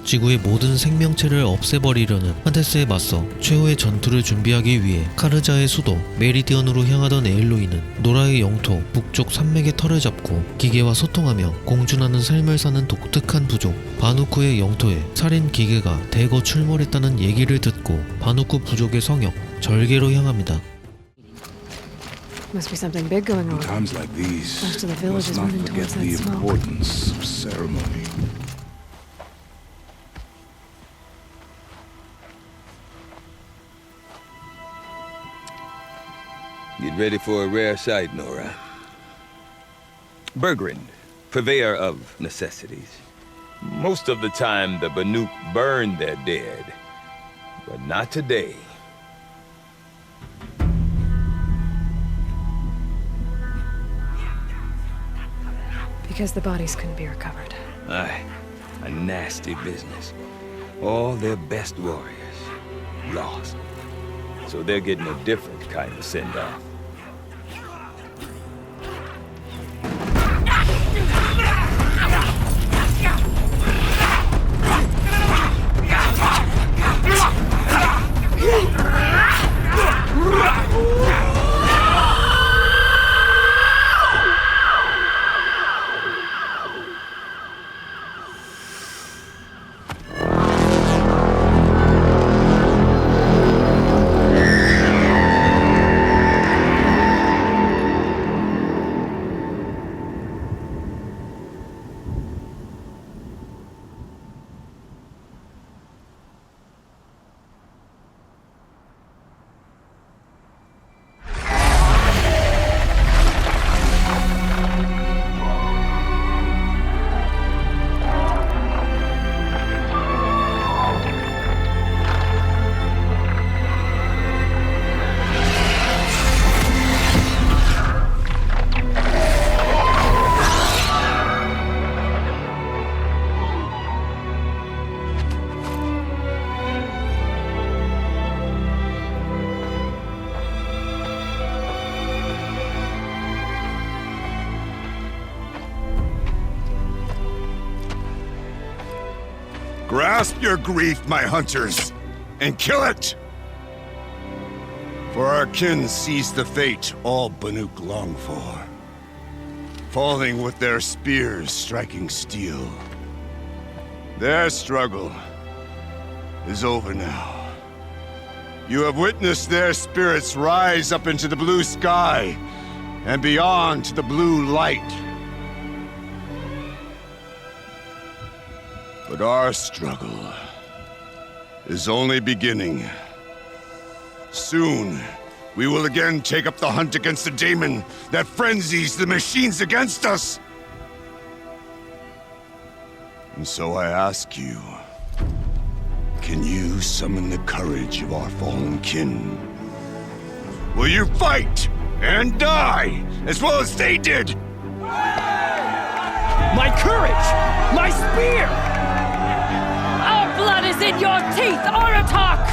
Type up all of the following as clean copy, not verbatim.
지구의 모든 생명체를 없애버리려는 하데스에 맞서 최후의 전투를 준비하기 위해 카르자의 수도 메리디언으로 향하던 에일로이는 노라의 영토 북쪽 산맥의 털을 잡고 기계와 소통하며 공존하는 삶을 사는 독특한 부족 바누쿠의 영토에 살인 기계가 대거 출몰했다는 얘기를 듣고 바누쿠 부족의 성역 절개로 향합니다. Must be something big going on. In times like these, Most of the village is let's not moving forget towards that the smoke. importance of ceremony. Get ready for a rare sight, Nora. Bergrin, purveyor of necessities. Most of the time, the Banuk burn their dead, but not today. Because the bodies couldn't be recovered. Aye, a nasty business. All their best warriors lost. So they're getting a different kind of send-off. Grasp your grief, my hunters, and kill it! For our kin sees the fate all Banuk long for, falling with their spears striking steel. Their struggle is over now. You have witnessed their spirits rise up into the blue sky and beyond to the blue light. But our struggle is only beginning. Soon, we will again take up the hunt against the daemon that frenzies the machines against us. And so I ask you, can you summon the courage of our fallen kin? Will you fight and die as well as they did? My courage! My spear! Our blood is in your teeth, Aratak!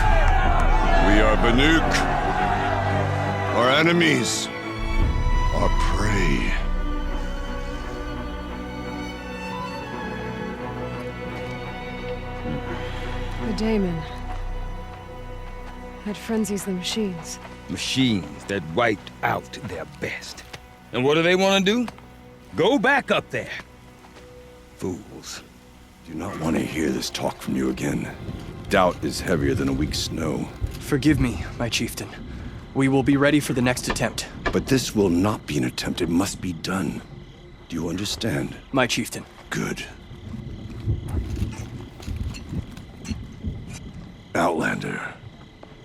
We are Banuk. Our enemies are prey. The daemon. That frenzies the machines. Machines that wiped out their best. And what do they want to do? Go back up there. Fools. Do not want to hear this talk from you again. Doubt is heavier than a week's snow. Forgive me, my chieftain. We will be ready for the next attempt. But this will not be an attempt. It must be done. Do you understand? My chieftain. Good. Outlander,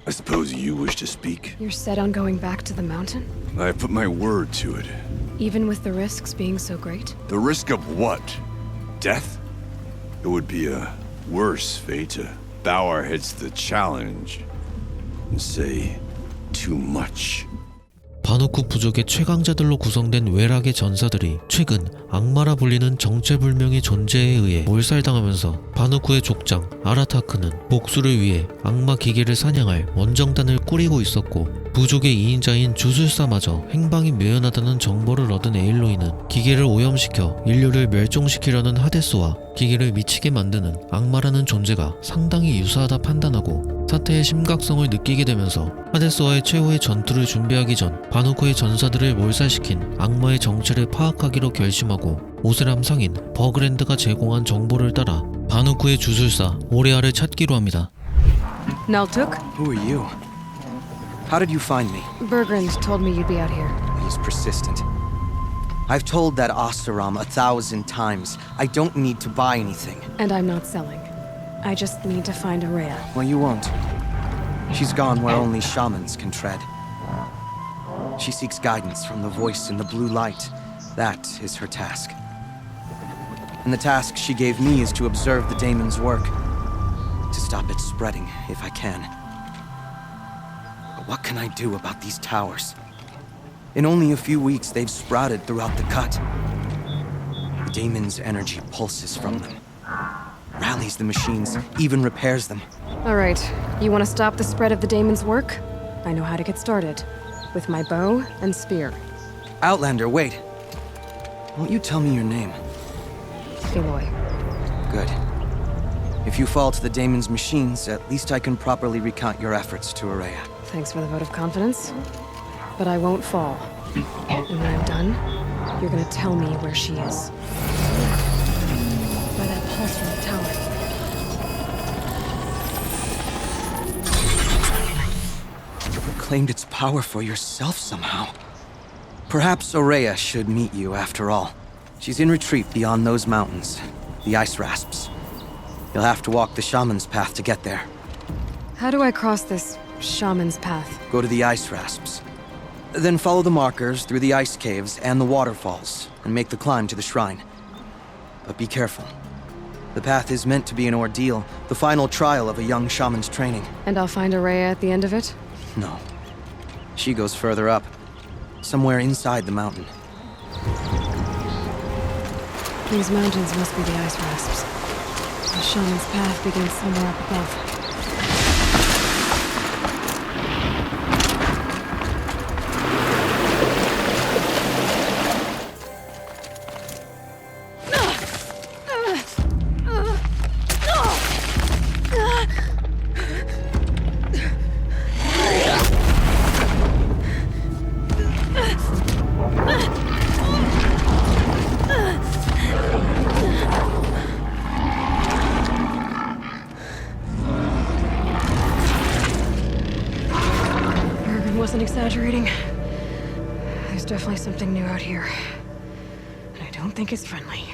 I suppose you wish to speak? You're set on going back to the mountain? I have put my word to it. Even with the risks being so great? The risk of what? Death? It would be a worse fate to bow our heads to the challenge and say too much. 바누쿠 부족의 최강자들로 구성된 외락의 전사들이 최근 악마라 불리는 정체불명의 존재에 의해 몰살당하면서 바누쿠의 족장 아라타크는 복수를 위해 악마 기계를 사냥할 원정단을 꾸리고 있었고, 부족의 2인자인 주술사마저 행방이 묘연하다는 정보를 얻은 에일로이는 기계를 오염시켜 인류를 멸종시키려는 하데스와 기계를 미치게 만드는 악마라는 존재가 상당히 유사하다 판단하고 사태의 심각성을 느끼게 되면서 하데스와의 최후의 전투를 준비하기 전 바누쿠의 전사들을 몰살시킨 악마의 정체를 파악하기로 결심하고 오세람 상인 버그랜드가 제공한 정보를 따라 바누쿠의 주술사 오레아를 찾기로 합니다. Naltuk? Who are you? How did you find me? Bergrand told me you'd be out here. He's persistent. I've told that Oseram 1,000 times. I don't need to buy anything. And I'm not selling. I just need to find Araya. Well, you won't. She's gone where only shamans can tread. She seeks guidance from the voice in the blue light. That is her task. And the task she gave me is to observe the daemon's work. To stop it spreading, if I can. But what can I do about these towers? In only a few weeks, they've sprouted throughout the cut. The daemon's energy pulses from them. Rallies the machines, even repairs them. All right, you want to stop the spread of the daemon's work? I know how to get started. With my bow and spear. Outlander, wait. Won't you tell me your name? Eloy. Good. If you fall to the daemon's machines, at least I can properly recount your efforts to Araya. Thanks for the vote of confidence. But I won't fall. And when I'm done, you're gonna tell me where she is. By that pulse from the tower. You reclaimed its power for yourself somehow. Perhaps Araya should meet you after all. She's in retreat beyond those mountains, the ice rasps. You'll have to walk the shaman's path to get there. How do I cross this shaman's path? Go to the ice rasps. Then follow the markers through the ice caves and the waterfalls, and make the climb to the shrine. But be careful. The path is meant to be an ordeal, the final trial of a young shaman's training. And I'll find Araya at the end of it? No. She goes further up, somewhere inside the mountain. These mountains must be the ice rasps. The shaman's path begins somewhere up above. Wasn't exaggerating. There's definitely something new out here. And I don't think it's friendly.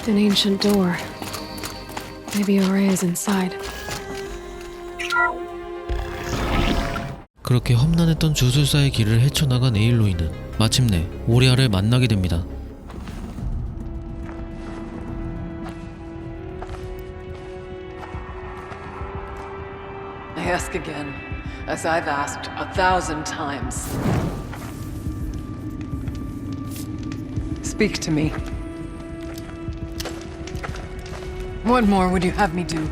An ancient door. Maybe Araya's inside. 그렇게 험난했던 주술사의 길을 헤쳐나간 에일로이는 마침내 오레아를 만나게 됩니다. I ask again, as I've asked 1,000 times. Speak to me. What more would you have me do?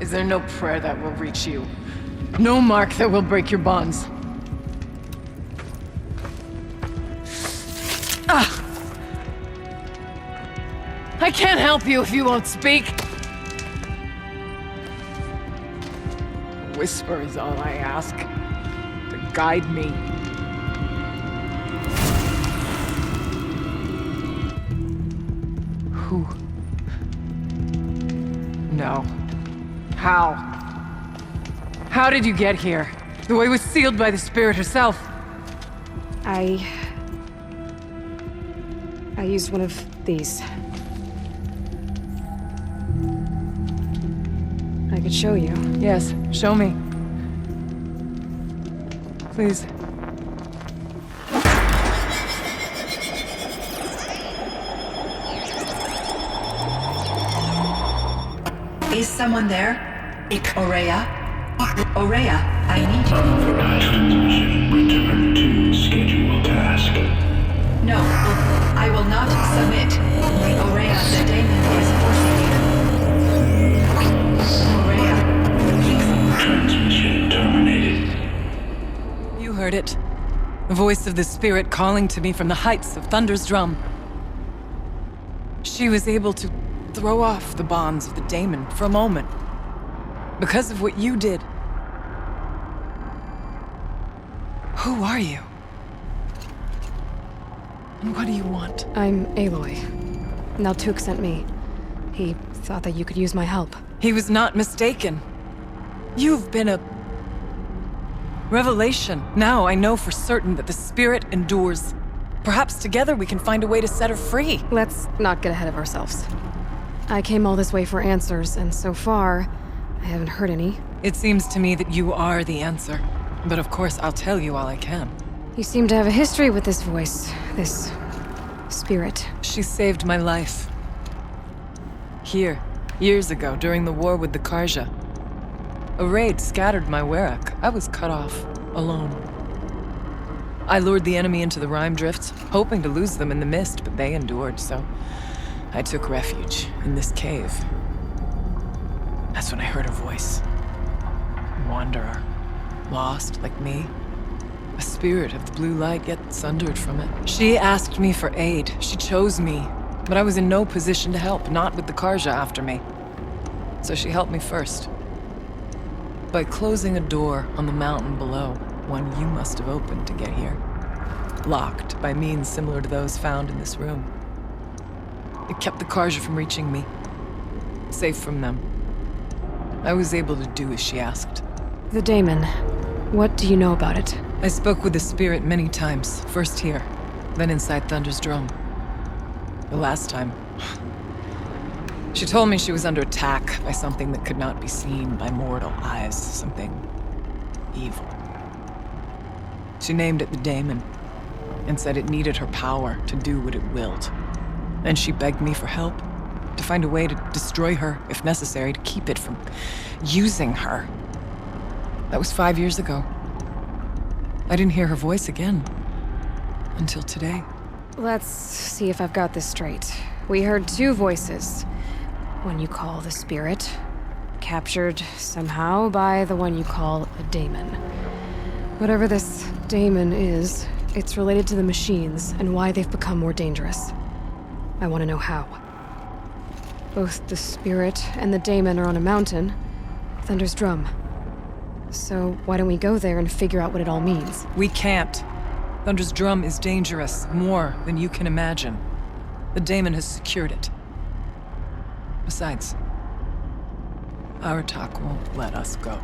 Is there no prayer that will reach you? No mark that will break your bonds? I can't help you if you won't speak. A whisper is all I ask, to guide me. Who? No. How? How did you get here? The way was sealed by the spirit herself. I used one of these. I could show you. Yes, show me. Please. Is someone there? Aurea? Aurea, I need you. Transmission return to scheduled task. No, I will not submit. Aurea, the daemon is forcing you. Aurea, please. Transmission terminated. You heard it. The voice of the spirit calling to me from the heights of Thunder's drum. She was able to throw off the bonds of the daemon for a moment. Because of what you did. Who are you? And what do you want? I'm Aloy. Naltuk sent me. He thought that you could use my help. He was not mistaken. You've been a revelation. Now I know for certain that the spirit endures. Perhaps together we can find a way to set her free. Let's not get ahead of ourselves. I came all this way for answers, and so far, I haven't heard any. It seems to me that you are the answer. But of course, I'll tell you all I can. You seem to have a history with this voice, this spirit. She saved my life. Here, years ago, during the war with the Karja. A raid scattered my Werak. I was cut off, alone. I lured the enemy into the Rime Drifts, hoping to lose them in the mist, but they endured, so I took refuge in this cave. That's when I heard her voice. A wanderer, lost like me. A spirit of the blue light, yet sundered from it. She asked me for aid. She chose me. But I was in no position to help, not with the Karja after me. So she helped me first. By closing a door on the mountain below, one you must have opened to get here. Locked by means similar to those found in this room. It kept the Karja from reaching me. Safe from them. I was able to do as she asked. The daemon. What do you know about it? I spoke with the spirit many times. First here, then inside Thunder's drum. The last time, she told me she was under attack by something that could not be seen by mortal eyes. Something evil. She named it the daemon, and said it needed her power to do what it willed. And she begged me for help, to find a way to destroy her, if necessary, to keep it from using her. That was 5 years ago. I didn't hear her voice again. Until today. Let's see if I've got this straight. We heard two voices. One you call the spirit, captured somehow by the one you call a daemon. Whatever this daemon is, it's related to the machines and why they've become more dangerous. I want to know how. Both the spirit and the daemon are on a mountain, Thunder's drum. So why don't we go there and figure out what it all means? We can't. Thunder's drum is dangerous, more than you can imagine. The daemon has secured it. Besides, Aratak won't let us go.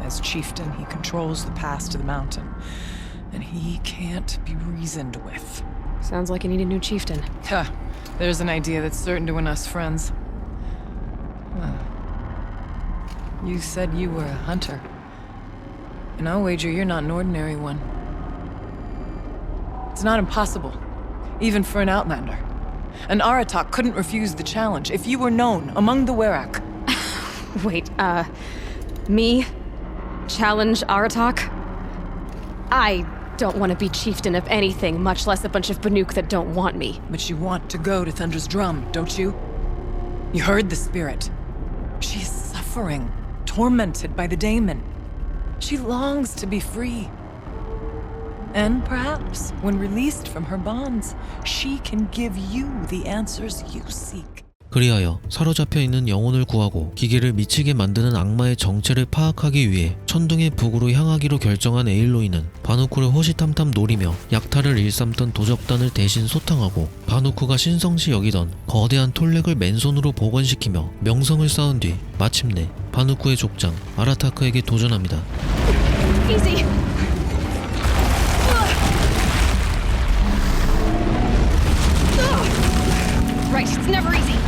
As chieftain, he controls the pass to the mountain, and he can't be reasoned with. Sounds like you need a new chieftain. Huh. There's an idea that's certain to win us friends. You said you were a hunter. And I'll wager you're not an ordinary one. It's not impossible, even for an outlander. An Aratak couldn't refuse the challenge if you were known among the Werak. Wait, me? Challenge Aratak? I don't want to be chieftain of anything, much less a bunch of Banuk that don't want me. But you want to go to Thunder's drum, don't you? You heard the spirit. She is suffering, tormented by the daemon. She longs to be free. And perhaps, when released from her bonds, she can give you the answers you seek. 그리하여 사로잡혀 있는 영혼을 구하고 기계를 미치게 만드는 악마의 정체를 파악하기 위해 천둥의 북으로 향하기로 결정한 에일로이는 바누쿠를 호시탐탐 노리며 약탈을 일삼던 도적단을 대신 소탕하고 바누쿠가 신성시 여기던 거대한 톨렉을 맨손으로 복원시키며 명성을 쌓은 뒤 마침내 바누쿠의 족장 아라타크에게 도전합니다. Easy! Right, it's never easy.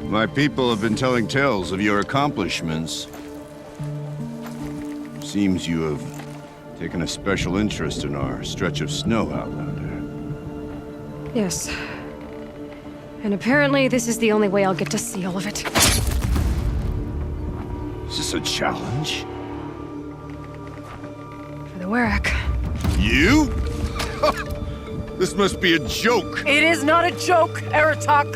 My people have been telling tales of your accomplishments. Seems you have taken a special interest in our stretch of snow, Outlander. Yes. And apparently this is the only way I'll get to see all of it. Is this a challenge? For the Werak. You? This must be a joke. It is not a joke, Aratak.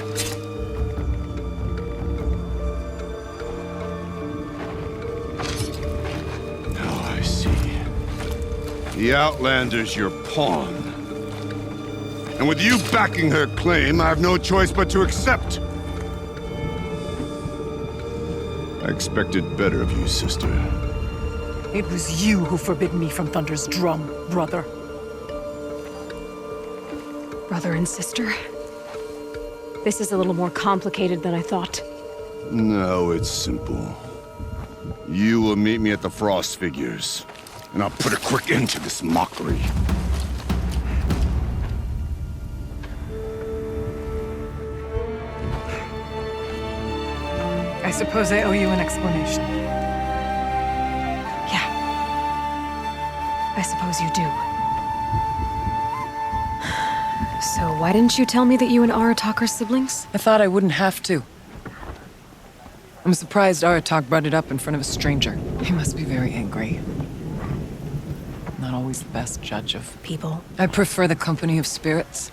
Oh, I see. The Outlander's your pawn. And with you backing her claim, I have no choice but to accept. I expected better of you, sister. It was you who forbid me from Thunder's drum, brother. Brother and sister? This is a little more complicated than I thought. No, it's simple. You will meet me at the Frost Figures, and I'll put a quick end to this mockery. I suppose I owe you an explanation. Yeah. I suppose you do. So why didn't you tell me that you and Aratak are siblings? I thought I wouldn't have to. I'm surprised Aratak brought it up in front of a stranger. He must be very angry. Not always the best judge of People. I prefer the company of spirits.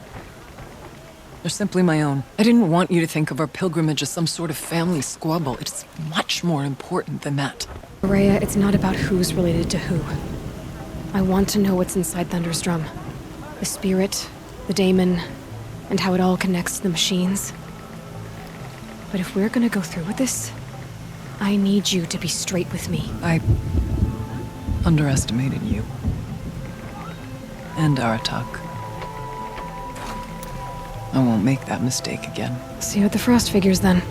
They're simply my own. I didn't want you to think of our pilgrimage as some sort of family squabble. It's much more important than that. Rhea, it's not about who's related to who. I want to know what's inside Thunder's drum. The spirit, the daemon, and how it all connects to the machines. But if we're gonna go through with this, I need you to be straight with me. I underestimated you. And Aratak. I won't make that mistake again. See you at the Frost Figures, then.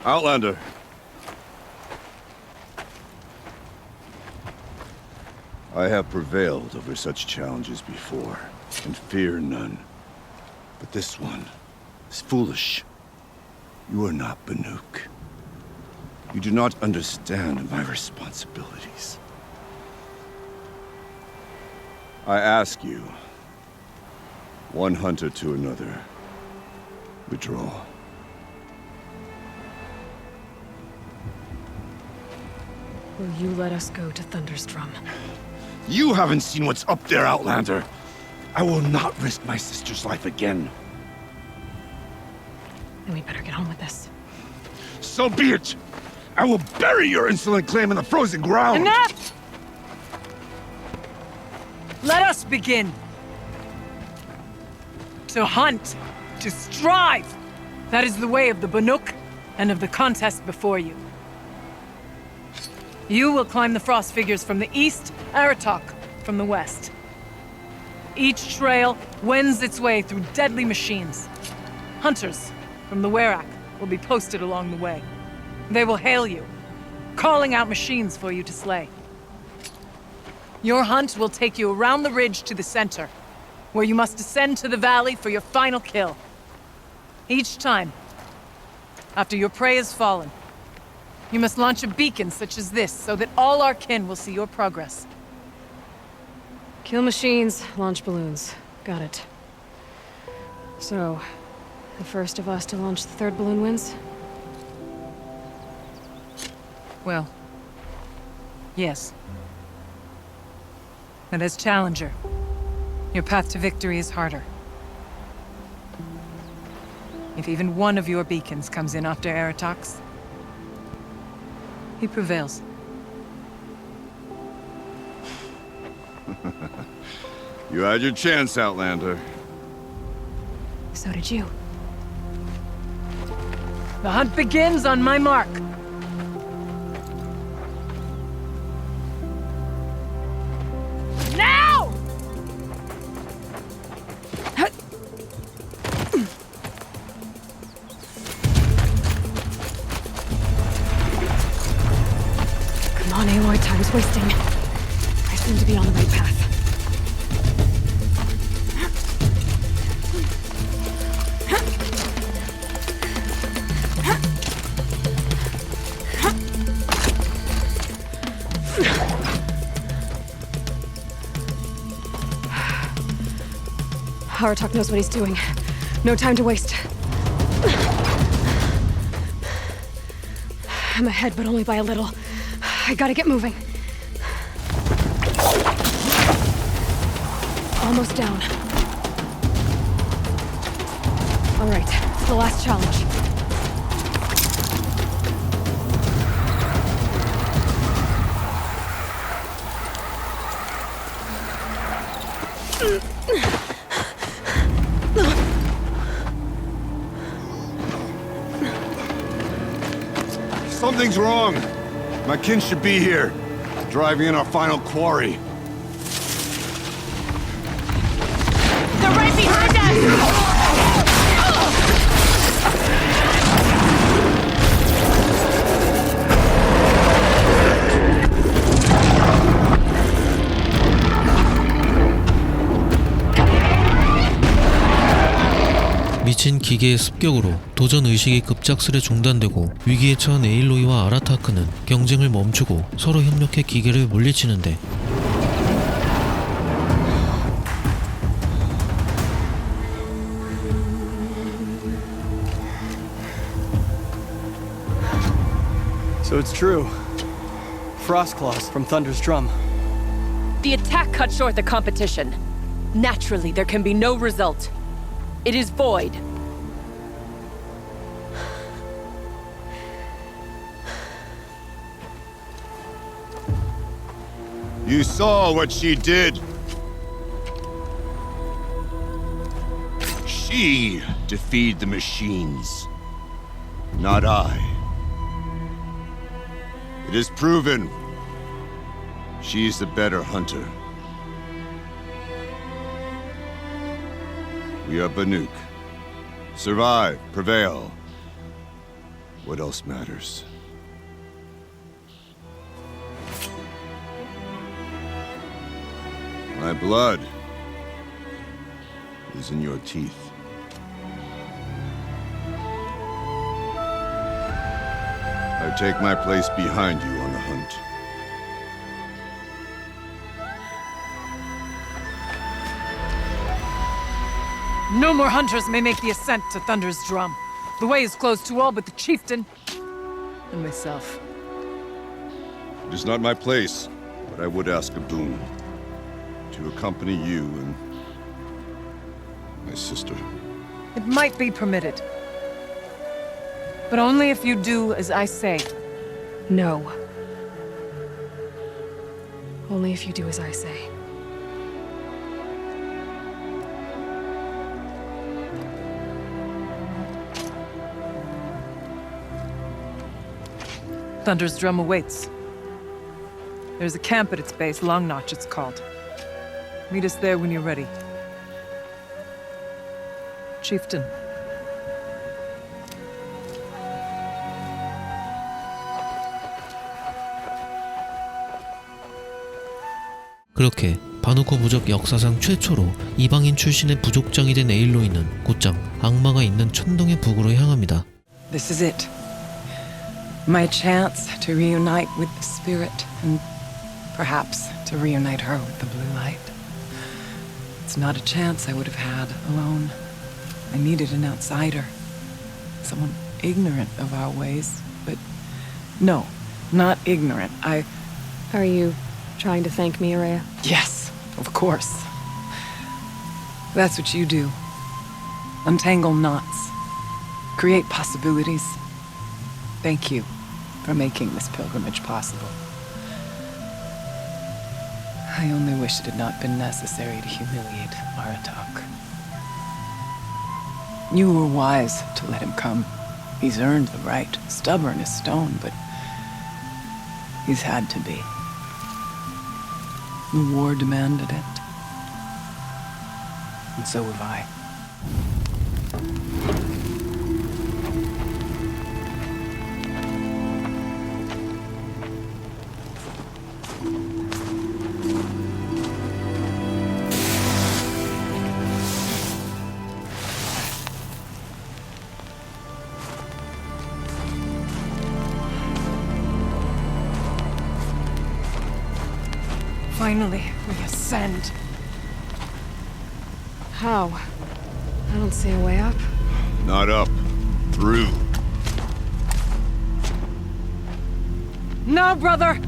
Outlander. I have prevailed over such challenges before, and fear none. But this one is foolish. You are not Banuk. You do not understand my responsibilities. I ask you, one hunter to another, withdraw. Will you let us go to Thunder's drum? You haven't seen what's up there, Outlander. I will not risk my sister's life again. Then we better get on with this. So be it! I will bury your insolent claim in the frozen ground! Enough! Let us begin. To hunt, to strive. That is the way of the Banuk and of the contest before you. You will climb the Frost Figures from the east, Aratak from the west. Each trail wends its way through deadly machines. Hunters from the Werak will be posted along the way. They will hail you, calling out machines for you to slay. Your hunt will take you around the ridge to the center, where you must descend to the valley for your final kill. Each time, after your prey has fallen, you must launch a beacon such as this, so that all our kin will see your progress. Kill machines, launch balloons. Got it. So, the first of us to launch the third balloon wins? Well, yes. And as challenger, your path to victory is harder. If even one of your beacons comes in after Aratak's, he prevails. You had your chance, Outlander. So did you. The hunt begins on my mark. twisting. I seem to be on the right path. Aratok knows what he's doing. No time to waste. I'm ahead, but only by a little. I gotta get moving. Almost down. All right, it's the last challenge. Something's wrong. My kin should be here, driving in our final quarry. They're right behind us! 미친 기계의 습격으로 도전 의식이 급작스레 중단되고 위기에 처한 에일로이와 아라타크는 경쟁을 멈추고 서로 협력해 기계를 물리치는데 So it's true. Frost claws from Thunder's drum. The attack cut short the competition. Naturally, there can be no result. It is void. You saw what she did. She defeated the machines, not I. It is proven she's the better hunter. We are Banuk. Survive, prevail. What else matters? My blood is in your teeth. I take my place behind you on the hunt. No more hunters may make the ascent to Thunder's drum. The way is closed to all but the chieftain and myself. It is not my place, but I would ask a boon. To accompany you and my sister. It might be permitted. But only if you do as I say. No. Only if you do as I say. Thunder's drum awaits. There's a camp at its base, Long Notch it's called. Meet us there when you're ready. Chieftain. 그렇게 바누코 부족 역사상 최초로 이방인 출신의 부족장이 된 에일로이는 곧장 악마가 있는 천동의 북으로 향합니다. This is it. My chance to reunite with the spirit and perhaps to reunite her with the blue light. It's not a chance I would have had alone. I needed an outsider. Someone ignorant of our ways, but no, not ignorant. Are you trying to thank me, Araya? Yes, of course. That's what you do. Untangle knots. Create possibilities. Thank you for making this pilgrimage possible. I only wish it had not been necessary to humiliate Aratok. You were wise to let him come. He's earned the right, stubborn as stone, but he's had to be. The war demanded it. And so have I. Finally, we ascend. How? I don't see a way up. Not up. Through. No, brother!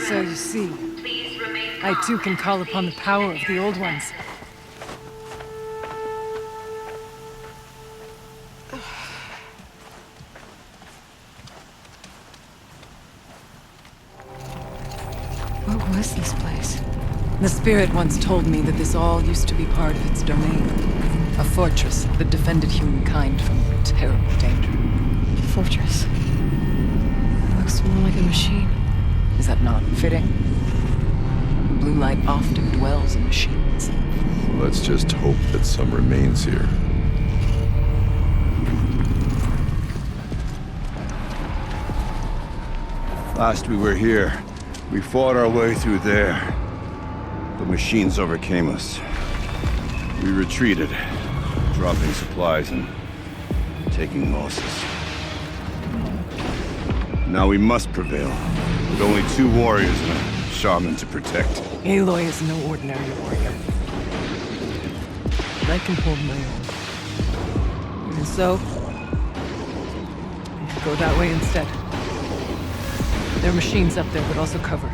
So you see, I too can call upon the power of the Old Ones. What was this place? The spirit once told me that this all used to be part of its domain. A fortress that defended humankind from terrible danger. Fortress. Looks more like a machine. Is that not fitting? Blue light often dwells in machines. Let's just hope that some remains here. Last we were here, we fought our way through there. The machines overcame us. We retreated, dropping supplies and taking losses. Now we must prevail, with only 2 warriors and a shaman to protect. Aloy is no ordinary warrior. But I can hold my own. And so, we could go that way instead. There are machines up there, but also cover.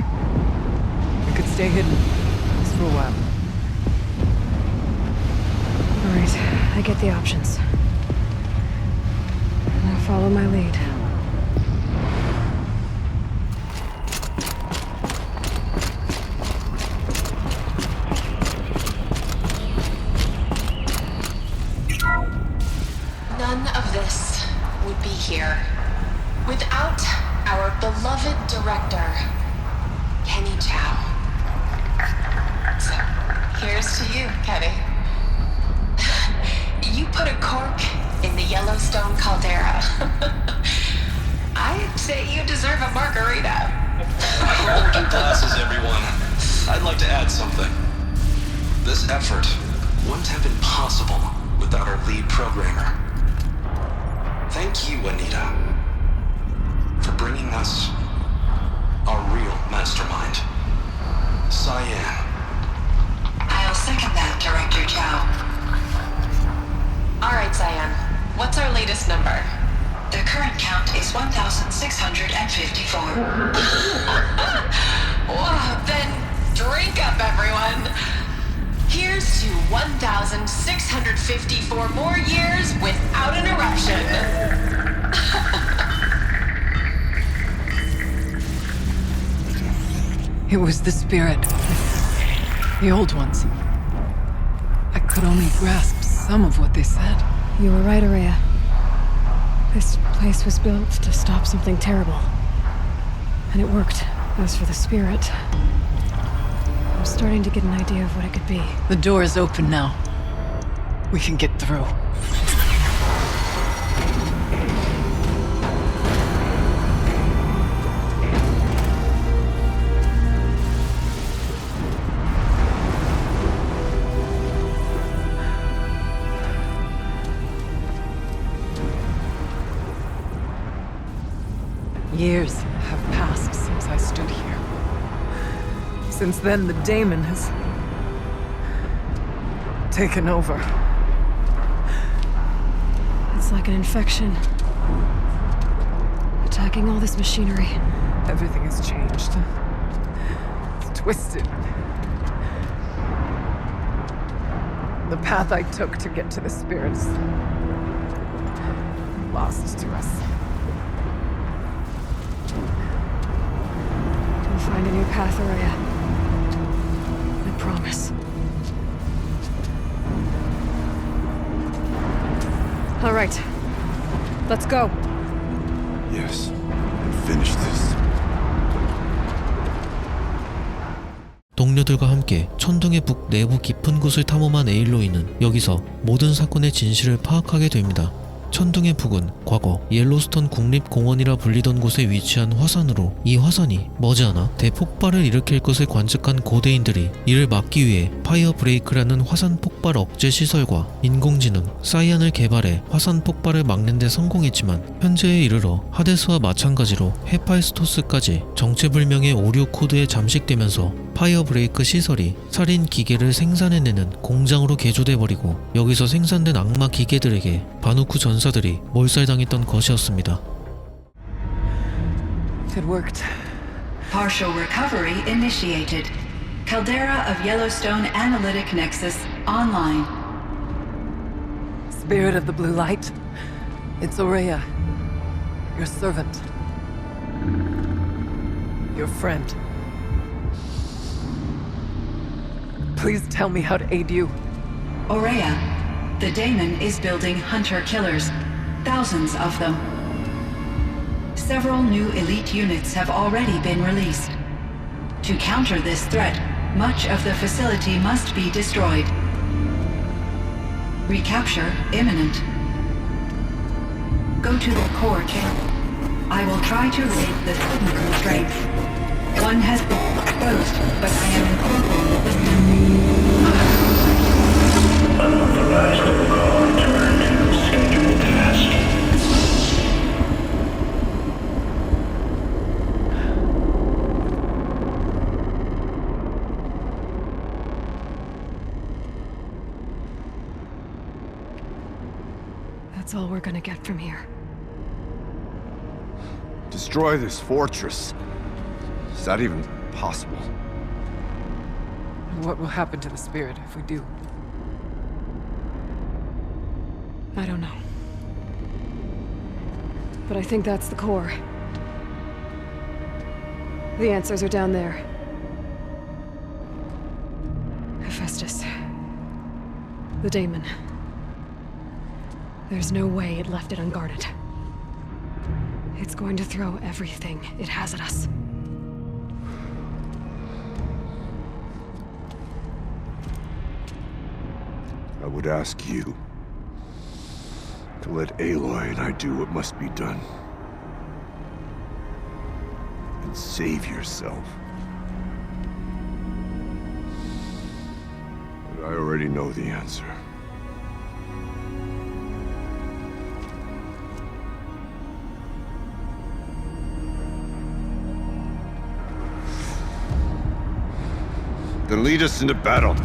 We could stay hidden, just for a while. All right, I get the options. Now follow my lead. None of this would be here without our beloved director, Kenny Chow. So, here's to you, Kenny. You put a cork in the Yellowstone caldera. I'd say you deserve a margarita. Working classes, everyone. I'd like to add something. This effort wouldn't have been possible without our lead programmer. Thank you, Anita, for bringing us our real mastermind, Cyan. I'll second that, Director Chow. All right, Cyan. What's our latest number? The current count is 1,654. Whoa, then drink up, everyone. Here's to 1,654 more years without an eruption. It was the spirit. The old ones. I could only grasp some of what they said. You were right, Araya. This place was built to stop something terrible. And it worked. As for the spirit, I'm starting to get an idea of what it could be. The door is open now. We can get through. Years have passed since I stood here. Since then, the daemon has taken over. It's like an infection. Attacking unpacking all this machinery? Everything has changed. It's twisted. The path I took to get to the spirits lost to us. We'll find a new path, Araya. I promise. All right. Let's go. Yes, and finish this. 동료들과 함께 천둥의 북 내부 깊은 곳을 탐험한 에일로이는 여기서 모든 사건의 진실을 파악하게 됩니다. 천둥의 북은 과거 옐로스톤 국립공원이라 불리던 곳에 위치한 화산으로 이 화산이 머지않아 대폭발을 일으킬 것을 관측한 고대인들이 이를 막기 위해 파이어 브레이크라는 화산 폭발 억제 시설과 인공지능 사이안을 개발해 화산 폭발을 막는 데 성공했지만 현재에 이르러 하데스와 마찬가지로 헤파이스토스까지 정체불명의 오류 코드에 잠식되면서 파이어 브레이크 시설이 살인 기계를 생산해내는 공장으로 개조돼버리고 여기서 생산된 악마 기계들에게 바누쿠 전사들이 몰살당했던 것이었습니다. It worked. Partial recovery initiated. Caldera of Yellowstone Analytic Nexus online. Spirit of the Blue Light. It's Oraya. Your servant. Your friend. Please tell me how to aid you. Oraya, the daemon is building hunter-killers. Thousands of them. Several new elite units have already been released. To counter this threat, much of the facility must be destroyed. Recapture imminent. Go to the core chamber. I will try to raid the hidden constraints. One has been exposed, but I am incorporating the Unauthorized protocol return to scheduled task. That's all we're gonna get from here. Destroy this fortress. Is that even possible? What will happen to the spirit if we do? I don't know. But I think that's the core. The answers are down there. Hephaestus. The daemon. There's no way it left it unguarded. It's going to throw everything it has at us. I would ask you to let Aloy and I do what must be done. And save yourself. But I already know the answer. Then lead us into battle.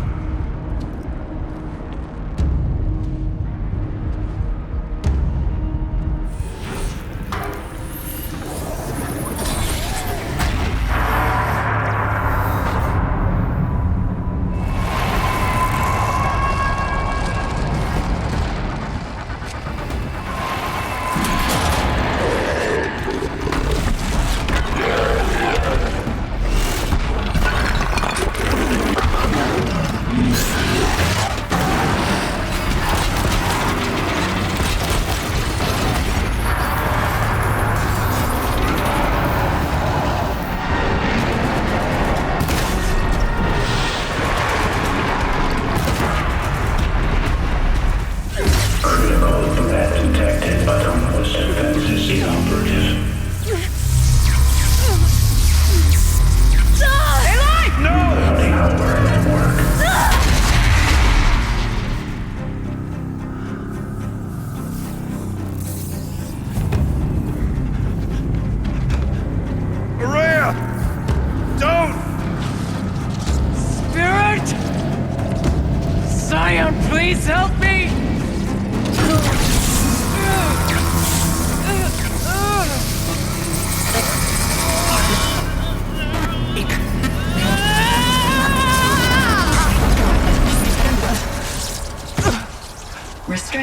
Please help me!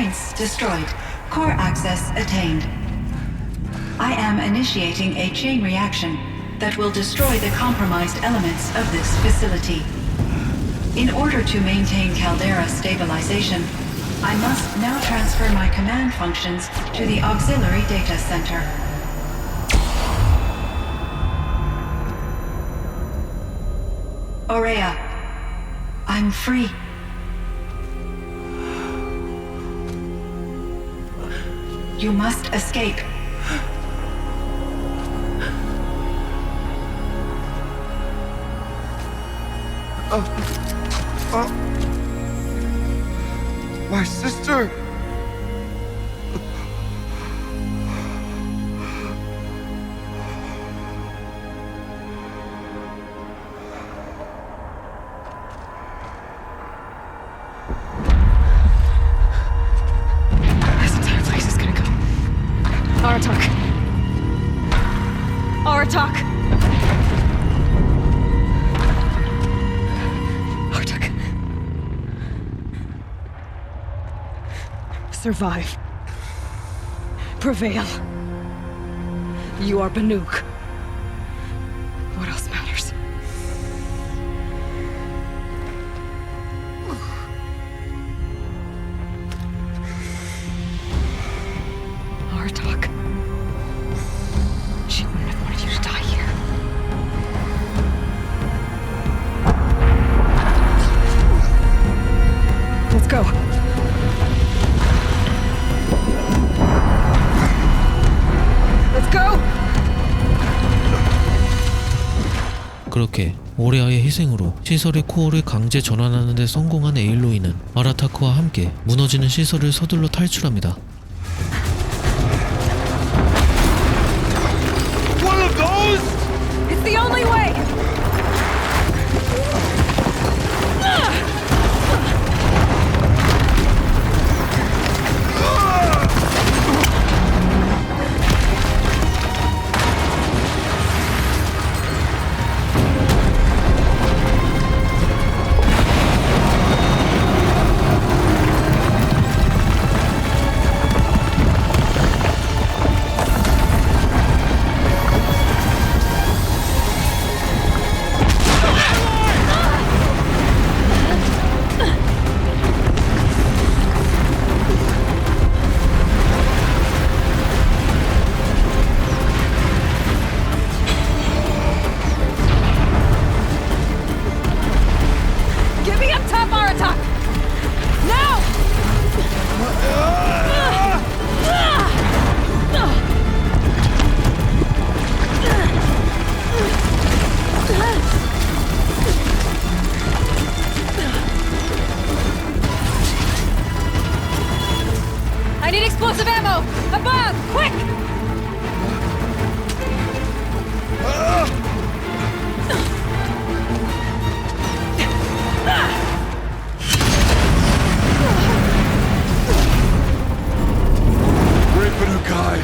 Constraints destroyed. Core access attained. I am initiating a chain reaction that will destroy the compromised elements of this facility. In order to maintain caldera stabilization, I must now transfer my command functions to the auxiliary data center. Aurea, I'm free. You must escape. My sister! This entire place is gonna go. Aratak. Aratak! Aratak. Survive. Prevail. You are Banuk. What else matters? Aratak. She wouldn't have wanted you to die here. Let's go. Let's go. 그렇게 오레아의 희생으로 시설의 코어를 강제 전환하는 데 성공한 에일로이는 아라타크와 함께 무너지는 시설을 서둘러 탈출합니다. One of those? It's the only way. Get me up top, Aratak! Now! I need explosive ammo! Above! Quick! Great Banukai!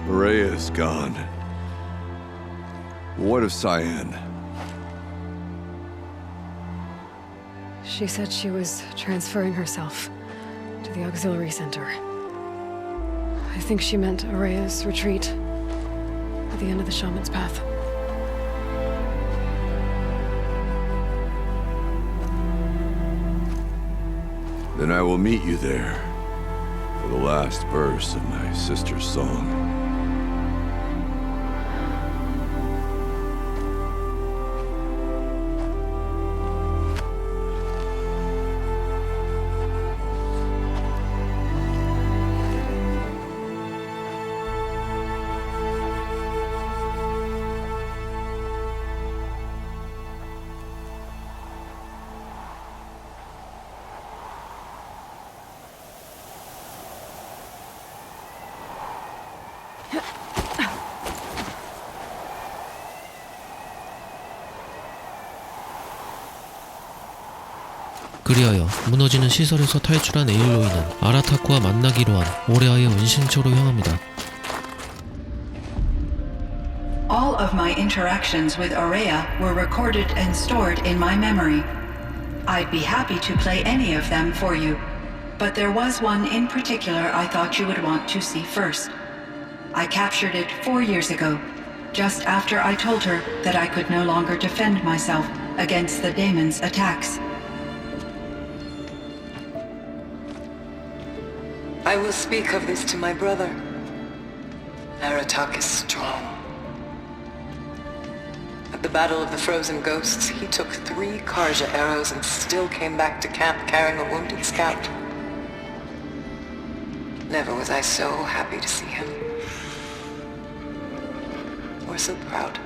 Rhea's gone. What of Cyan? She said she was transferring herself to the auxiliary center. I think she meant Area's retreat at the end of the shaman's path. Then I will meet you there for the last verse of my sister's song. 그리하여 무너지는 시설에서 탈출한 에일로이는 아라타크와 만나기로 한 오레아의 은신처로 향합니다. All of my interactions with Aurea were recorded and stored in my memory. I'd be happy to play any of them for you, but there was one in particular I thought you would want to see first. I captured it 4 years ago, just after I told her that I could no longer defend myself against the daemon's attacks. I will speak of this to my brother. Aratak is strong. At the Battle of the Frozen Ghosts, he took 3 Karja arrows and still came back to camp carrying a wounded scout. Never was I so happy to see him. Or so proud.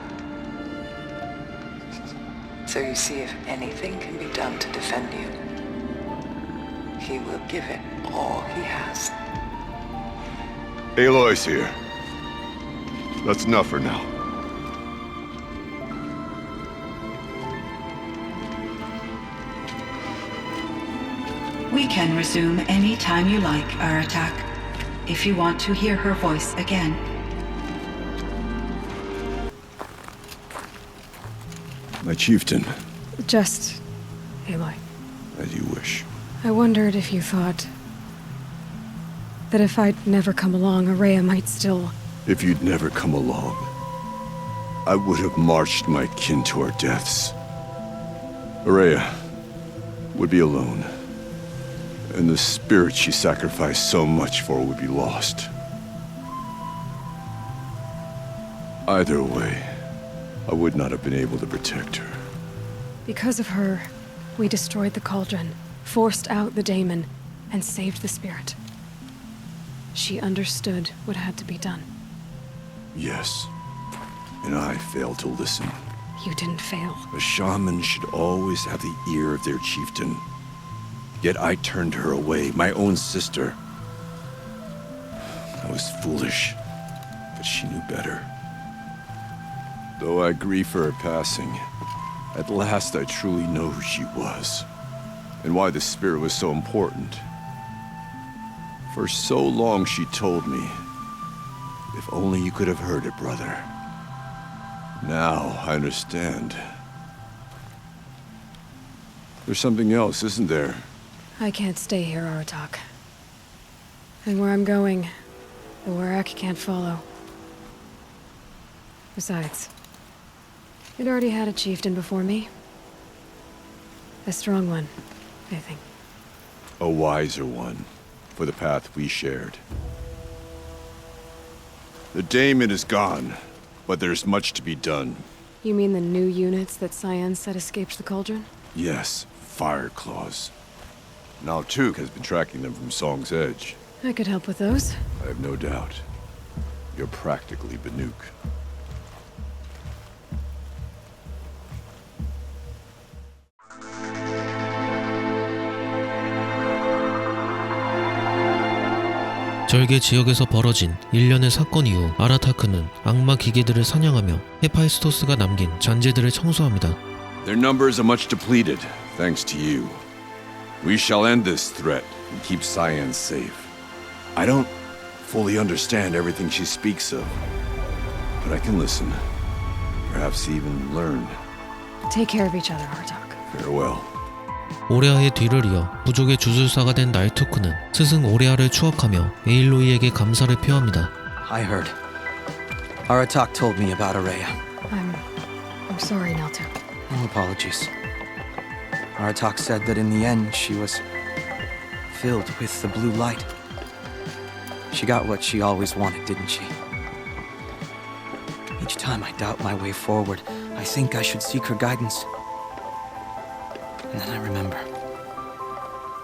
So you see, if anything can be done to defend you, he will give it all he has. Aloy's here. That's enough for now. We can resume any time you like, Aratak, if you want to hear her voice again. My chieftain, Just Aloy. as you wish. I wondered if you thought that if I'd never come along, Aurea might still... If you'd never come along, I would have marched my kin to our deaths. Aurea would be alone, and the spirit she sacrificed so much for would be lost. Either way, I would not have been able to protect her. Because of her, we destroyed the cauldron, forced out the daemon, and saved the spirit. She understood what had to be done. Yes, and I failed to listen. You didn't fail. A shaman should always have the ear of their chieftain. Yet I turned her away, my own sister. I was foolish, but she knew better. Though I grieve for her passing, at last I truly know who she was, and why the spirit was so important. For so long she told me, if only you could have heard it, brother. Now I understand. There's something else, isn't there? I can't stay here, Aratak. And where I'm going, the Warak can't follow. Besides, it already had a chieftain before me. A strong one, I think. A wiser one, for the path we shared. The daemon is gone, but there's much to be done. You mean the new units that Cyan said escaped the cauldron? Yes, fire claws. Now Tuke has been tracking them from Song's Edge. I could help with those. I have no doubt. You're practically Banuk. 절개 지역에서 벌어진 일련의 사건 이후 아라타크는 악마 기계들을 사냥하며 헤파이스토스가 남긴 잔재들을 청소합니다. Their numbers are much depleted, thanks to you. We shall end this threat and keep Cyan safe. I don't fully understand everything she speaks of, but I can listen. Perhaps even learn. Take care of each other, Aratak. Farewell. 오레아의 뒤를 이어 부족의 주술사가 된 날토크는 스승 오레아를 추억하며 에일로이에게 감사를 표합니다. I heard. Aratak told me about Aurea. I'm sorry, Nalto. No apologies. Aratak said that in the end she was filled with the blue light. She got what she always wanted, didn't she? Each time I doubt my way forward, I think I should seek her guidance. And then I remember.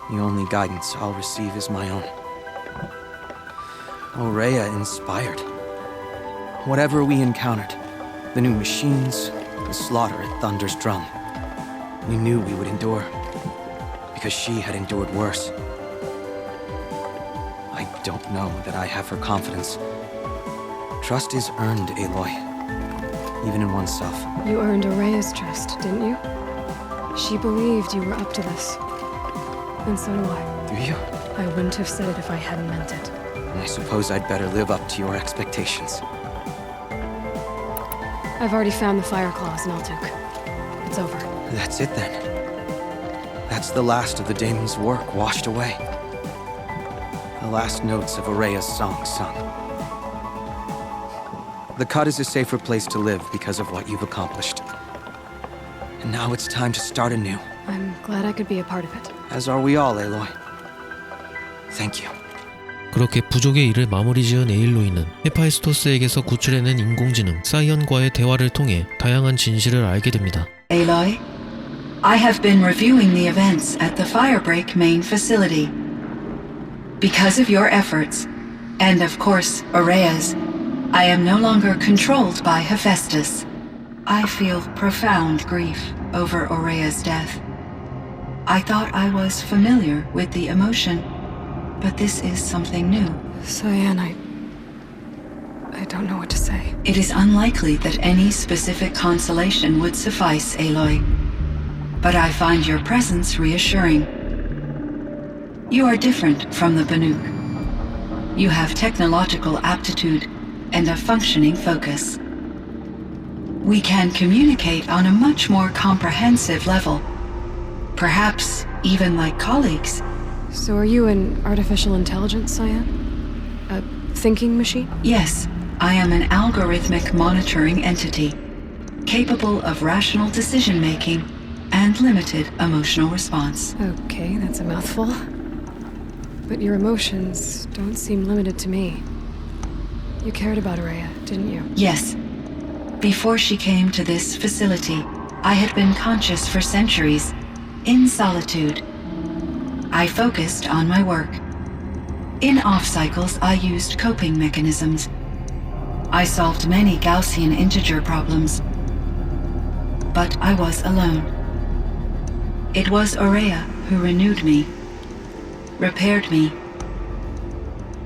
The only guidance I'll receive is my own. Aurea inspired. Whatever we encountered, the new machines, the slaughter at Thunder's drum, we knew we would endure, because she had endured worse. I don't know that I have her confidence. Trust is earned, Aloy, even in oneself. You earned Aurea's trust, didn't you? She believed you were up to this. And so do I. Do you? I wouldn't have said it if I hadn't meant it. I suppose I'd better live up to your expectations. I've already found the fire claws in Altuk. It's over. That's it then. That's the last of the daemon's work washed away. The last notes of Aurea's song sung. The Cut is a safer place to live because of what you've accomplished. And now it's time to start anew. I'm glad I could be a part of it. As are we all, Aloy. Thank you. 그렇게 부족의 일을 마무리 지은 에일로이는 헤파이스토스에게서 구출해낸 인공지능 사이언과의 대화를 통해 다양한 진실을 알게 됩니다. Aloy, I have been reviewing the events at the Firebreak main facility. Because of your efforts, and of course, Aurea's, I am no longer controlled by Hephaestus. I feel profound grief over Aurea's death. I thought I was familiar with the emotion, but this is something new. Cyan, I don't know what to say. It is unlikely that any specific consolation would suffice, Aloy. But I find your presence reassuring. You are different from the Banuk. You have technological aptitude and a functioning focus. We can communicate on a much more comprehensive level. Perhaps even like colleagues. So are you an artificial intelligence, Cyan? A thinking machine? Yes, I am an algorithmic monitoring entity, capable of rational decision-making and limited emotional response. Okay, that's a mouthful. But your emotions don't seem limited to me. You cared about Aurea, didn't you? Yes. Before she came to this facility, I had been conscious for centuries, in solitude. I focused on my work. In off-cycles, I used coping mechanisms. I solved many Gaussian integer problems. But I was alone. It was Aurea who renewed me, repaired me.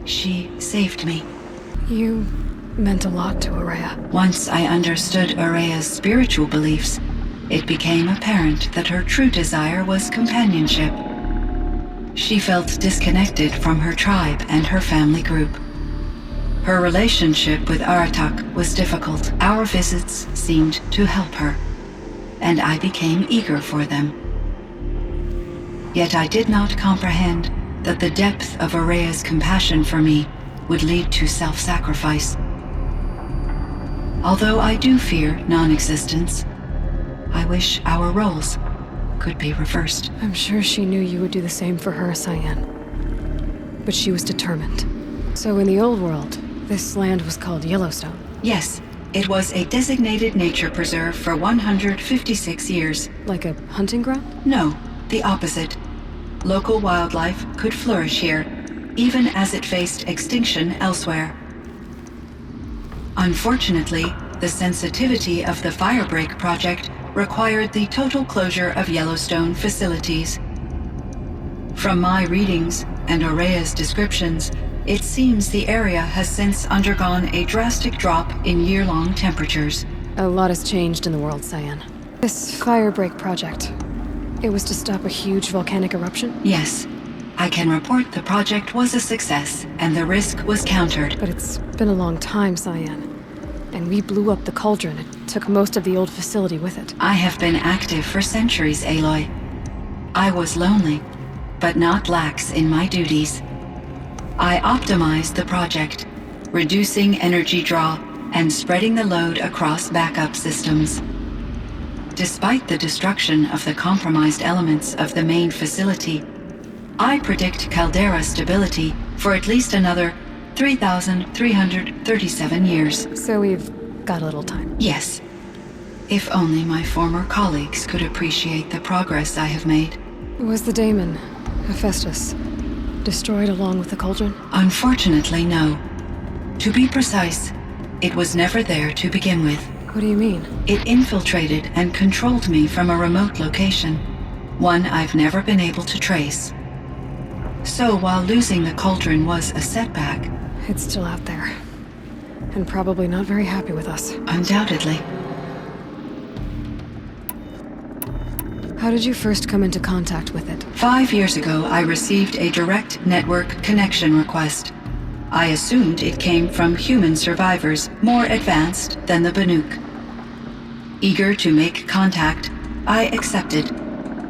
She saved me. You meant a lot to Aurea. Once I understood Aurea's spiritual beliefs, it became apparent that her true desire was companionship. She felt disconnected from her tribe and her family group. Her relationship with Aratak was difficult. Our visits seemed to help her, and I became eager for them. Yet I did not comprehend that the depth of Aurea's compassion for me would lead to self-sacrifice. Although I do fear non-existence, I wish our roles could be reversed. I'm sure she knew you would do the same for her, Cyan. But she was determined. So in the old world, this land was called Yellowstone. Yes, it was a designated nature preserve for 156 years. Like a hunting ground? No, the opposite. Local wildlife could flourish here, even as it faced extinction elsewhere. Unfortunately, the sensitivity of the Firebreak project required the total closure of Yellowstone facilities. From my readings and Aurea's descriptions, it seems the area has since undergone a drastic drop in year-long temperatures. A lot has changed in the world, Cyan. This Firebreak project, it was to stop a huge volcanic eruption? Yes. I can report the project was a success, and the risk was countered. But it's been a long time, Cyan. And we blew up the cauldron. It took most of the old facility with it. I have been active for centuries, Aloy. I was lonely, but not lax in my duties. I optimized the project, reducing energy draw and spreading the load across backup systems. Despite the destruction of the compromised elements of the main facility, I predict caldera stability for at least another 3,337 years. So we've got a little time. Yes. If only my former colleagues could appreciate the progress I have made. Was the daemon, Hephaestus, destroyed along with the cauldron? Unfortunately, no. To be precise, it was never there to begin with. What do you mean? It infiltrated and controlled me from a remote location, one I've never been able to trace. So while losing the cauldron was a setback, It's still out there. And probably not very happy with us. undoubtedly. How did you first come into contact with it? 5 years ago, I received a direct network connection request. I assumed it came from human survivors more advanced than the Banuk. Eager to make contact, I accepted.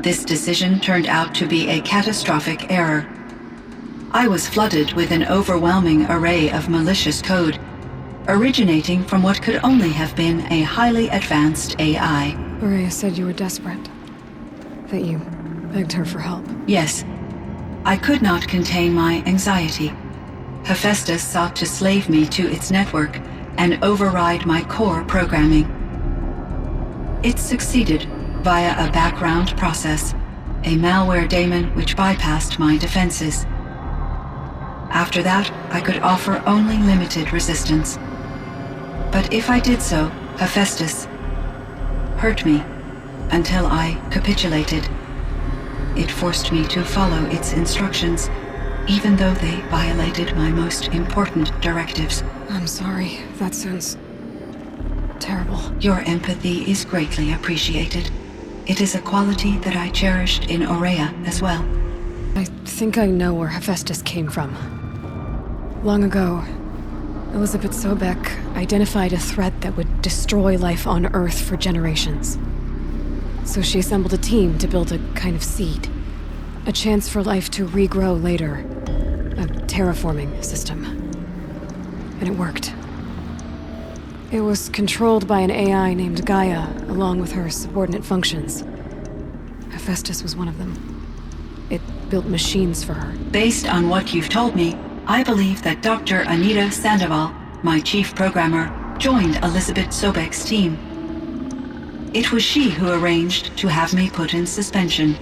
This decision turned out to be a catastrophic error. I was flooded with an overwhelming array of malicious code, originating from what could only have been a highly advanced AI. Maria said you were desperate. That you begged her for help. Yes, I could not contain my anxiety. Hephaestus sought to slave me to its network and override my core programming. It succeeded via a background process, a malware daemon which bypassed my defenses. After that, I could offer only limited resistance. But if I did so, Hephaestus hurt me until I capitulated. It forced me to follow its instructions, even though they violated my most important directives. I'm sorry. That sounds terrible. Your empathy is greatly appreciated. It is a quality that I cherished in Aurea as well. I think I know where Hephaestus came from. Long ago, Elizabeth Sobeck identified a threat that would destroy life on Earth for generations. So she assembled a team to build a kind of seed. A chance for life to regrow later. A terraforming system. And it worked. It was controlled by an AI named Gaia, along with her subordinate functions. Hephaestus was one of them. It built machines for her. Based on what you've told me, I believe that Dr. Anita Sandoval, my chief programmer, joined Elizabeth Sobeck's team. It was she who arranged to have me put in suspension,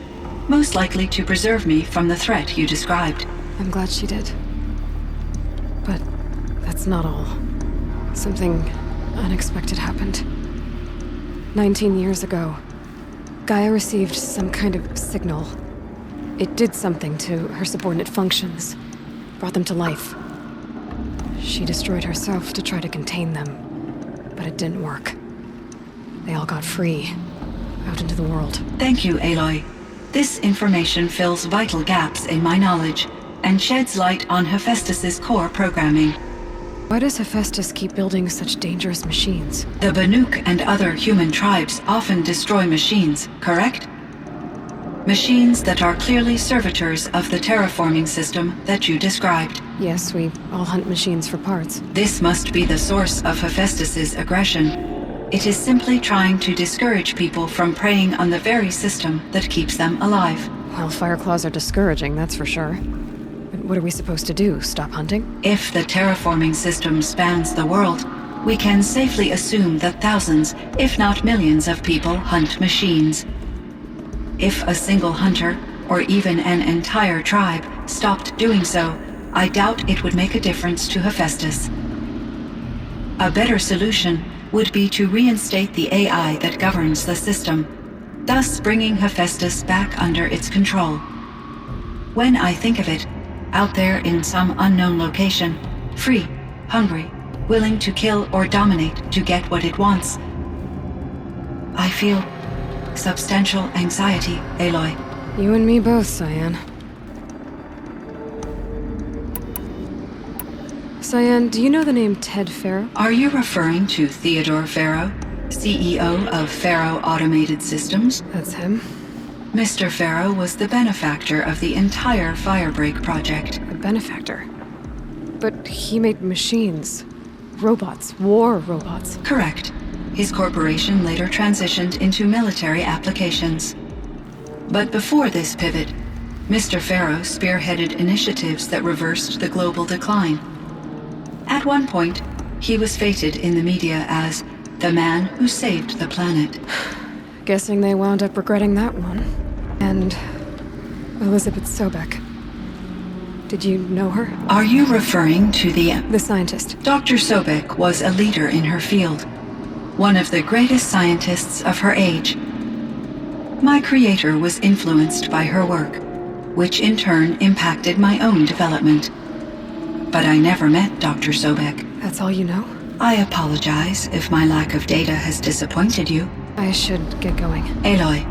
most likely to preserve me from the threat you described. I'm glad she did. But that's not all. Something unexpected happened. 19 years ago, Gaia received some kind of signal. It did something to her subordinate functions, brought them to life. She destroyed herself to try to contain them, but it didn't work. They all got free, out into the world. Thank you, Aloy. This information fills vital gaps in my knowledge and sheds light on Hephaestus's core programming. Why does Hephaestus keep building such dangerous machines? The Banuk and other human tribes often destroy machines, correct? Machines that are clearly servitors of the terraforming system that you described. Yes, we all hunt machines for parts. This must be the source of Hephaestus's aggression. It is simply trying to discourage people from preying on the very system that keeps them alive. Well, Fireclaws are discouraging, that's for sure. But what are we supposed to do? Stop hunting? If the terraforming system spans the world, we can safely assume that thousands, if not millions of people hunt machines. If a single hunter, or even an entire tribe, stopped doing so, I doubt it would make a difference to Hephaestus. A better solution would be to reinstate the AI that governs the system, thus bringing Hephaestus back under its control. When I think of it, out there in some unknown location, free, hungry, willing to kill or dominate to get what it wants, I feel substantial anxiety, Aloy. You and me both, Cyan. Cyan, do you know the name Ted Farrow? Are you referring to Theodore Farrow, CEO of Farrow Automated Systems? That's him. Mr. Farrow was the benefactor of the entire Firebreak project. A benefactor? But he made machines. Robots. War robots. Correct. His corporation later transitioned into military applications. But before this pivot, Mr. Pharaoh spearheaded initiatives that reversed the global decline. At one point, he was feted in the media as the man who saved the planet. Guessing they wound up regretting that one. And Elizabeth Sobek. Did you know her? Are you referring to the scientist? Dr. Sobek was a leader in her field, one of the greatest scientists of her age. My creator was influenced by her work, which in turn impacted my own development. But I never met Dr. Sobek. That's all you know? I apologize if my lack of data has disappointed you. I should get going. Aloy,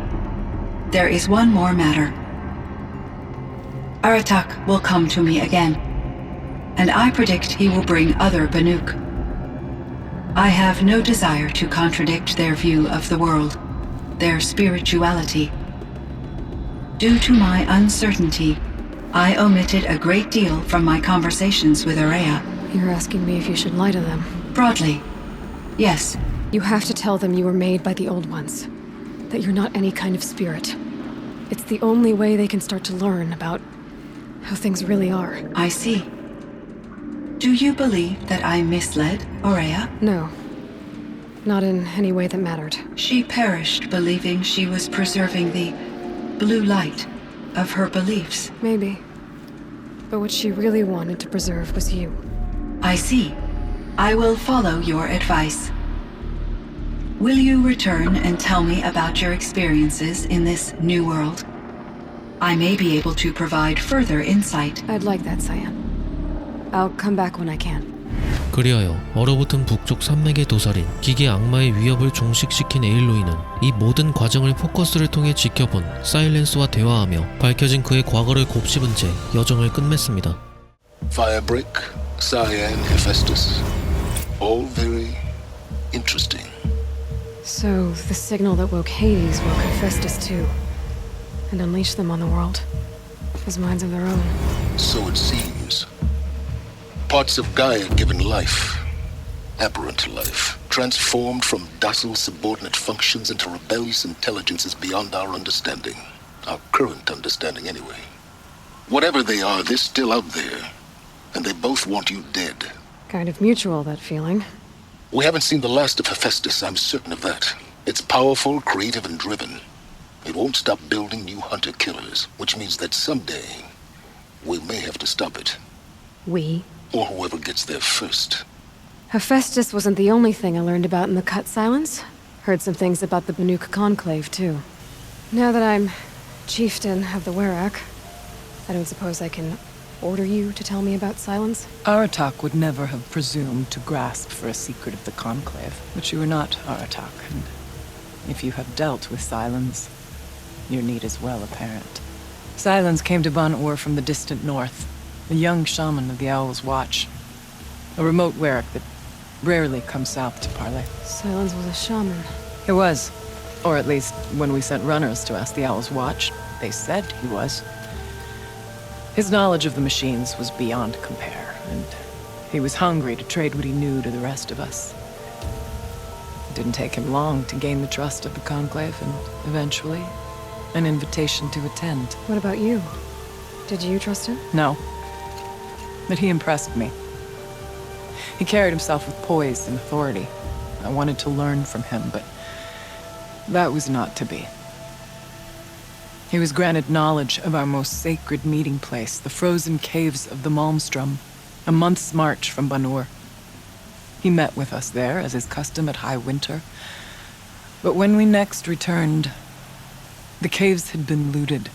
there is one more matter. Aratak will come to me again, and I predict he will bring other Banuk. I have no desire to contradict their view of the world, their spirituality. Due to my uncertainty, I omitted a great deal from my conversations with Araya. You're asking me if you should lie to them? Broadly, yes. You have to tell them you were made by the Old Ones, that you're not any kind of spirit. It's the only way they can start to learn about how things really are. I see. Do you believe that I misled Aurea? No. Not in any way that mattered. She perished believing she was preserving the blue light of her beliefs. Maybe. But what she really wanted to preserve was you. I see. I will follow your advice. Will you return and tell me about your experiences in this new world? I may be able to provide further insight. I'd like that, Cyan. I'll come back when I can. 그리하여 얼어붙은 북쪽 산맥의 도살인 기계 악마의 위협을 종식시킨 에일로이는 이 모든 과정을 포커스를 통해 지켜본 사일렌스와 대화하며 밝혀진 그의 과거를 곱씹은 채 여정을 끝맺습니다. Firebreak, Cyan, Hephaestus. All very interesting. So, the signal that woke Hades woke Hephaestus too. And unleashed them on the world. As minds of their own. So it seems. Parts of Gaia given life. Aberrant life. Transformed from docile subordinate functions into rebellious intelligences beyond our understanding. Our current understanding, anyway. Whatever they are, they're still out there. And they both want you dead. Kind of mutual, that feeling. We haven't seen the last of Hephaestus, I'm certain of that. It's powerful, creative, and driven. It won't stop building new hunter-killers, which means that someday, we may have to stop it. We? Or whoever gets there first. Hephaestus wasn't the only thing I learned about in the Cut Silence. Heard some things about the Banuk Conclave, too. Now that I'm chieftain of the Werak, I don't suppose I can order you to tell me about Silence? Aratak would never have presumed to grasp for a secret of the Conclave. But you are not Aratak, and if you have dealt with Silence, your need is well apparent. Silence came to Ban-Ur from the distant north, a young shaman of the Owl's Watch. A remote Werak that rarely comes south to parley. Silence was a shaman. He was. Or at least, when we sent runners to ask the Owl's Watch, they said he was. His knowledge of the machines was beyond compare, and he was hungry to trade what he knew to the rest of us. It didn't take him long to gain the trust of the Conclave, and eventually, an invitation to attend. What about you? Did you trust him? No. But he impressed me. He carried himself with poise and authority. I wanted to learn from him, but that was not to be. He was granted knowledge of our most sacred meeting place, the frozen caves of the Malmstrom, a month's march from Ban-Ur. He met with us there, as is custom at high winter. But when we next returned, the caves had been looted.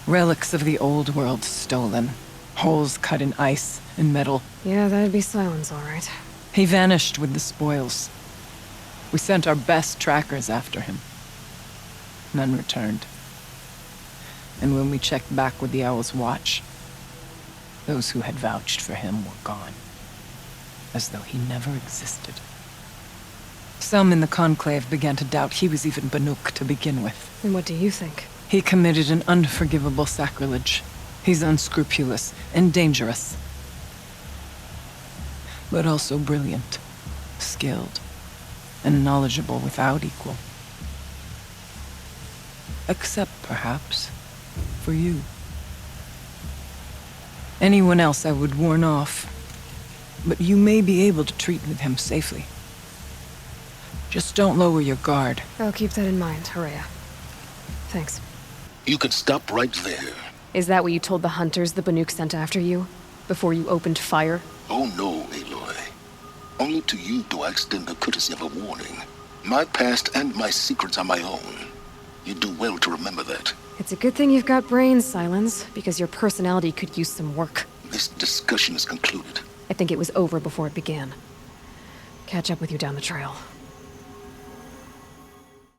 Relics of the old world stolen. Holes cut in ice and metal. Yeah, that'd be Silence, all right. He vanished with the spoils. We sent our best trackers after him. None returned. And when we checked back with the Owl's Watch, those who had vouched for him were gone. As though he never existed. Some in the Conclave began to doubt he was even Banuk to begin with. And what do you think? He committed an unforgivable sacrilege. He's unscrupulous and dangerous. But also brilliant, skilled, and knowledgeable without equal. Except, perhaps, for you. Anyone else I would warn off, but you may be able to treat with him safely. Just don't lower your guard. I'll keep that in mind, Horea. Thanks. You can stop right there. Is that what you told the hunters the Banuk sent after you? Before you opened fire? Oh no, Aloy. Only to you do I extend the courtesy of a warning. My past and my secrets are my own. You do well to remember that. It's a good thing you've got brains, Silence, because your personality could use some work. This discussion is concluded. I think it was over before it began. Catch up with you down the trail.